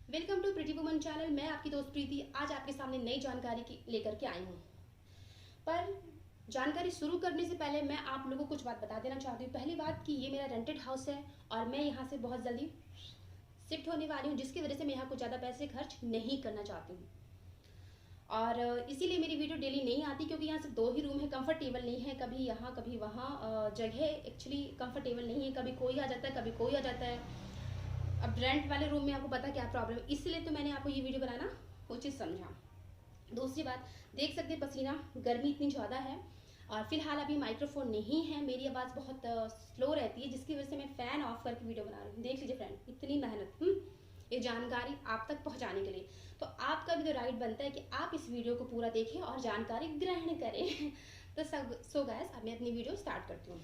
Welcome to pretty woman channel. मैं आपकी दोस्त प्रीति आज आपके सामने नई जानकारी लेकर के आई हूँ। पर जानकारी शुरू करने से पहले मैं आप लोगों को कुछ बात बता देना चाहती हूँ। पहली बात कि ये मेरा रेंटेड हाउस है और मैं यहाँ से बहुत जल्दी शिफ्ट होने वाली हूँ, जिसकी वजह से मैं यहाँ कुछ ज़्यादा पैसे खर्च नहीं करना चाहती हूँ। और इसीलिए मेरी वीडियो डेली नहीं आती, क्योंकि यहाँ सिर्फ 2 ही रूम है, कंफर्टेबल नहीं है, कभी यहाँ कभी वहाँ। जगह एक्चुअली कंफर्टेबल नहीं है, कभी कोई आ जाता है कभी कोई आ जाता है। अब रेंट वाले रूम में आपको पता क्या प्रॉब्लम है, इसलिए तो मैंने आपको ये वीडियो बनाना उचित समझा। दूसरी बात, देख सकते हैं पसीना, गर्मी इतनी ज़्यादा है और फिलहाल अभी माइक्रोफोन नहीं है, मेरी आवाज़ बहुत स्लो रहती है, जिसकी वजह से मैं फ़ैन ऑफ करके वीडियो बना रही हूँ। देख लीजिए फ्रेंड, इतनी मेहनत ये जानकारी आप तक पहुँचाने के लिए, तो आपका भी तो राइट बनता है कि आप इस वीडियो को पूरा देखें और जानकारी ग्रहण करें। तो सो गाइस, अब मैं अपनी वीडियो स्टार्ट करती हूँ,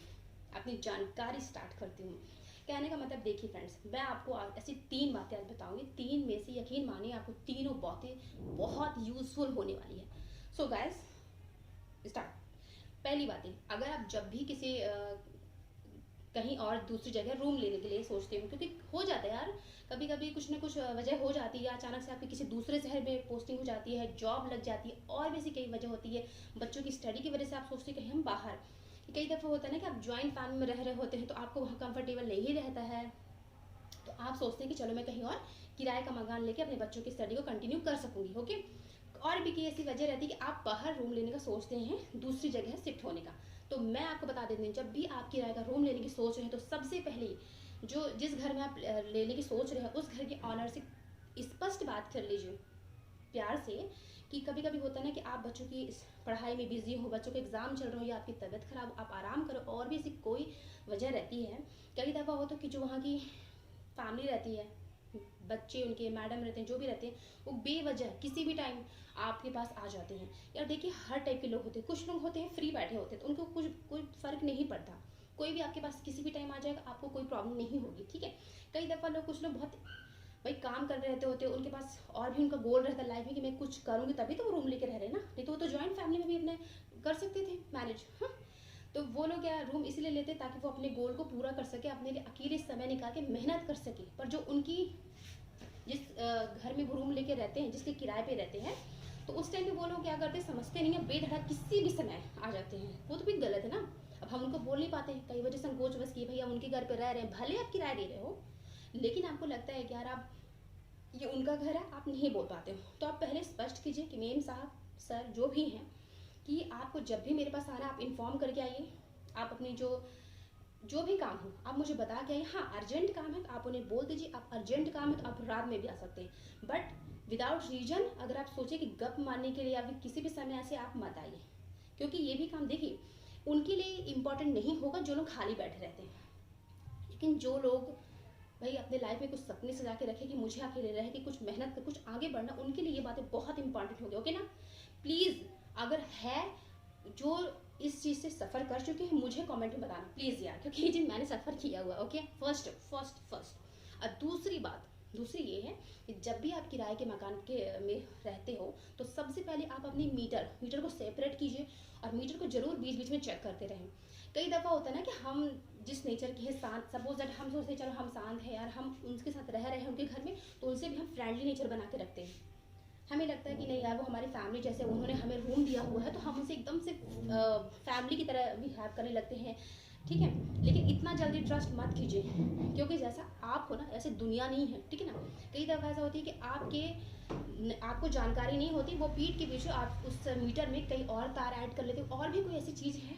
अपनी जानकारी स्टार्ट करती हूँ। कहने का मतलब देखिए फ्रेंड्स, मैं आपको ऐसी 3 बातें आज बताऊंगी, 3 में से यकीन मानिए आपको तीनों बातें बहुत यूजफुल होने वाली है। So guys start. पहली बातें, अगर आप जब भी किसी कहीं और दूसरी जगह रूम लेने के लिए सोचते हो, क्योंकि हो जाता है यार, कभी कभी कुछ ना कुछ वजह हो जाती है, अचानक से आपकी किसी दूसरे शहर में पोस्टिंग हो जाती है, जॉब लग जाती है, और भी ऐसी कई वजह होती है, बच्चों की स्टडी की वजह से आप सोचते हैं कहीं हम बाहर। कई दफ़ा होता है ना कि आप ज्वाइंट फैमिली में रह रहे होते हैं, तो आपको वहाँ कंफर्टेबल नहीं रहता है, तो आप सोचते हैं कि चलो मैं कहीं और किराए का मकान लेके अपने बच्चों की स्टडी को कंटिन्यू कर सकूंगी। ओके, और भी की ऐसी वजह रहती है कि आप बाहर रूम लेने का सोचते हैं, दूसरी जगह शिफ्ट होने का। तो मैं आपको बता देती हूँ, जब भी आप किराए का रूम लेने की सोच रहे हैं, तो सबसे पहले जिस घर में आप लेने की सोच रहे हैं, उस घर के ऑनर से स्पष्ट बात कर लीजिए प्यार से, कि कभी कभी होता है ना कि आप बच्चों की पढ़ाई में बिजी हो, बच्चों के एग्जाम चल रहे हो, या आपकी तबीयत खराब, आप आराम करो, और भी ऐसी कोई वजह रहती है। कई दफ़ा हो तो कि जो वहाँ की फैमिली रहती है, बच्चे उनके, मैडम रहते हैं, जो भी रहते हैं, वो बेवजह किसी भी टाइम आपके पास आ जाते हैं। यार देखिए, हर टाइप के लोग होते हैं, कुछ लोग होते हैं फ्री बैठे होते हैं, तो उनको कुछ कोई फ़र्क नहीं पड़ता, कोई भी आपके पास किसी भी टाइम आ जाएगा, आपको कोई प्रॉब्लम नहीं होगी, ठीक है। कई दफ़ा लोग, कुछ लोग बहुत भाई काम कर रहे रहते होते हैं, उनके पास और भी उनका गोल रहता है लाइफ में कि मैं कुछ करूँगी, तभी तो वो रूम लेके रह रहे हैं ना, नहीं तो वो तो ज्वाइंट फैमिली में भी अपने कर सकते थे मैनेज। हाँ, तो वो लोग क्या रूम इसलिए लेते ताकि वो अपने गोल को पूरा कर सके, अपने लिए अकेले समय निकाल के मेहनत कर सके। पर जो उनकी जिस घर में वो रूम लेके रहते हैं, जिसके किराए पे रहते हैं, तो उस टाइम पे वो लोग क्या करते हैं समझते नहीं है, बेधड़क किसी भी समय आ जाते हैं, वो तो भी गलत है ना। अब हम उनको बोल नहीं पाते हैं, कई वजह संकोच बस की, भैया उनके घर पे रह रहे हैं, भले आप किराया दे रहे हो, लेकिन आपको लगता है कि यार आप ये उनका घर है, आप नहीं बोल पाते हो। तो आप पहले स्पष्ट कीजिए कि मेम साहब, सर, जो भी हैं, कि आपको जब भी मेरे पास आना, आप इन्फॉर्म करके आइए। आप अपनी जो भी काम हो आप मुझे बता के आइए। हाँ, अर्जेंट काम है तो आप उन्हें बोल दीजिए, आप अर्जेंट काम है तो आप रात में भी आ सकते हैं, बट विदाउट रीजन अगर आप सोचे कि गप मारने के लिए या फिर किसी भी समय ऐसे आप मत आइए, क्योंकि ये भी काम देखिए उनके लिए इम्पोर्टेंट नहीं होगा जो लोग खाली बैठे रहते हैं, लेकिन जो लोग भाई अपने लाइफ में कुछ सपने सजा के रखे कि मुझे अकेले रह के कुछ मेहनत कर कुछ आगे बढ़ना, उनके लिए ये बातें बहुत इंपॉर्टेंट होगी। ओके ना, प्लीज़ अगर है जो इस चीज़ से सफ़र कर चुके हैं, मुझे कमेंट में बताना प्लीज़ यार, क्योंकि ये चीज़ मैंने सफ़र किया हुआ है। Okay, first. और दूसरी ये है कि जब भी आप किराए के मकान के में रहते हो, तो सबसे पहले आप अपनी मीटर को सेपरेट कीजिए, और मीटर को ज़रूर बीच बीच में चेक करते रहें। कई दफ़ा होता है ना कि हम जिस नेचर के हैं, शांत, सपोज दैट हम सोचते हैं चलो हम शांत हैं यार, हम उनके साथ रह रहे हैं उनके घर में, तो उनसे भी हम फ्रेंडली नेचर बना के रखते हैं। हमें लगता है कि नहीं यार वो हमारी फैमिली जैसे, उन्होंने हमें रूम दिया हुआ है, तो हम उनसे एकदम से फैमिली की तरह बिहेव करने लगते हैं, ठीक है। लेकिन इतना जल्दी ट्रस्ट मत कीजिए, क्योंकि जैसा आप हो ना ऐसे दुनिया नहीं है, ठीक है ना। कई दफ़ा ऐसा होती है कि आपको जानकारी नहीं होती, वो पीठ के पीछे आप उस मीटर में कई और तार ऐड कर लेते हो, और भी कोई ऐसी चीज़ है,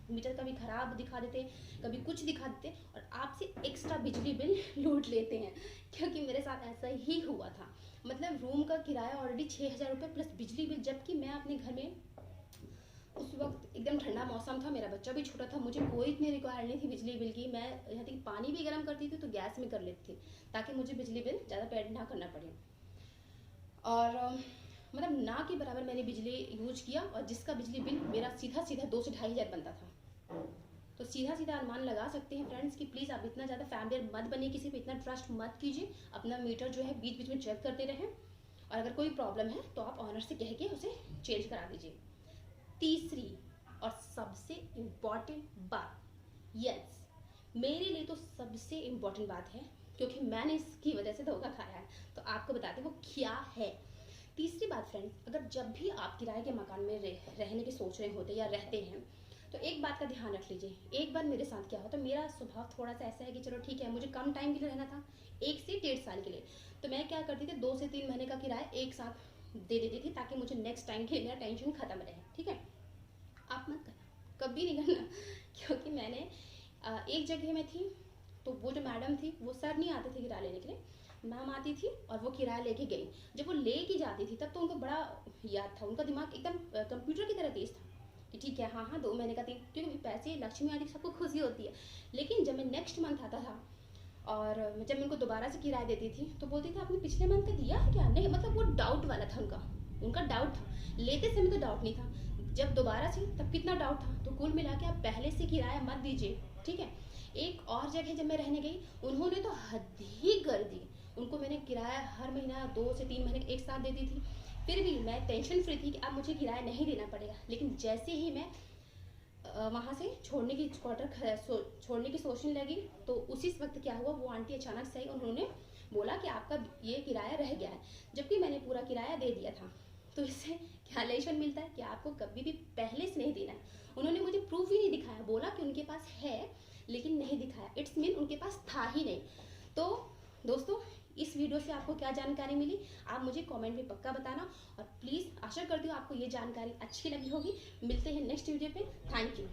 मीटर कभी ख़राब दिखा देते, कभी कुछ दिखा देते, और आपसे एक्स्ट्रा बिजली बिल लूट लेते हैं। क्योंकि मेरे साथ ऐसा ही हुआ था, मतलब रूम का किराया ऑलरेडी 6,000 रुपये प्लस बिजली बिल, जबकि मैं अपने घर में उस वक्त एकदम ठंडा मौसम था, मेरा बच्चा भी छोटा था, मुझे कोई इतनी रिक्वायर नहीं थी बिजली बिल की। मैं यहाँ तक पानी भी गर्म करती थी तो गैस में कर लेती थी, ताकि मुझे बिजली बिल ज़्यादा पेड ना करना पड़े। और मतलब ना के बराबर मैंने बिजली यूज किया, और जिसका बिजली बिल मेरा सीधा 2 से 2,500 बनता था। तो सीधा अनुमान लगा सकते हैं फ्रेंड्स कि प्लीज़ आप इतना ज़्यादा फैमिलियर मत बनिए, किसी पे इतना ट्रस्ट मत कीजिए, अपना मीटर जो है बीच बीच में चेक करते रहें, और अगर कोई प्रॉब्लम है तो आप ऑनर से कह के उसे चेंज करा दीजिए। तीसरी और सबसे इम्पॉर्टेंट बात, यस, मेरे लिए तो सबसे इम्पॉर्टेंट बात है, क्योंकि मैंने इसकी वजह से धोखा खाया है, तो तो आपको बताते हैं वो क्या है। तीसरी बात फ्रेंड्स, अगर जब भी आप किराए के मकान में रहने की सोच रहे होते या रहते हैं तो एक बात का ध्यान रख लीजिए। एक बार मेरे साथ क्या हो, तो मेरा स्वभाव थोड़ा सा ऐसा है कि चलो ठीक है, मुझे कम टाइम के लिए रहना था, 1 से 1.5 साल के लिए, तो मैं क्या करती थी 2 से 3 महीने का किराया एक साथ दे देती थी ताकि मुझे नेक्स्ट टाइम के लिए मेरा टेंशन खत्म रहे। ठीक है, आप मत करना, कभी नहीं करना क्योंकि मैंने एक जगह में थी तो वो जो मैडम थी वो सर नहीं आते थे किराया लेने के लिए, मैम आती थी और वो किराया लेके गई। जब वो लेके जाती थी तब तो उनको बड़ा याद था, उनका दिमाग एकदम कंप्यूटर की तरह तेज था कि ठीक है हाँ हाँ 2 महीने का 3, क्योंकि पैसे लक्ष्मी आदि सबको खुशी होती है। लेकिन जब मैं नेक्स्ट मंथ आता था और जब मैं उनको दोबारा से किराया देती थी तो बोलती थी आपने पिछले मंथ का दिया है क्या, नहीं मतलब वो डाउट वाला था उनका डाउट था। लेते समय तो डाउट नहीं था, जब दोबारा से तब कितना डाउट था। तो कुल मिला के आप पहले से किराया मत दीजिए। ठीक है, एक और जगह जब मैं रहने गई उन्होंने तो हद ही कर दी। उनको मैंने किराया हर महीना 2 से 3 महीने एक साथ देती थी, फिर भी मैं टेंशन फ्री थी कि अब मुझे किराया नहीं देना पड़ेगा। लेकिन जैसे ही मैं वहाँ से छोड़ने की छोड़ने की सोचने लगी तो उसी वक्त क्या हुआ, वो आंटी अचानक से आई, उन्होंने बोला कि आपका ये किराया रह गया है, जबकि मैंने पूरा किराया दे दिया था। तो इससे क्या लेसन मिलता है कि आपको कभी भी पहले से नहीं देना है। उन्होंने मुझे प्रूफ ही नहीं दिखाया, बोला कि उनके पास है लेकिन नहीं दिखाया, इट्स मीन उनके पास था ही नहीं। तो दोस्तों, इस वीडियो से आपको क्या जानकारी मिली आप मुझे कमेंट में पक्का बताना, और प्लीज़ आशा करती हूँ आपको ये जानकारी अच्छी लगी होगी। मिलते हैं नेक्स्ट वीडियो पे, थैंक यू।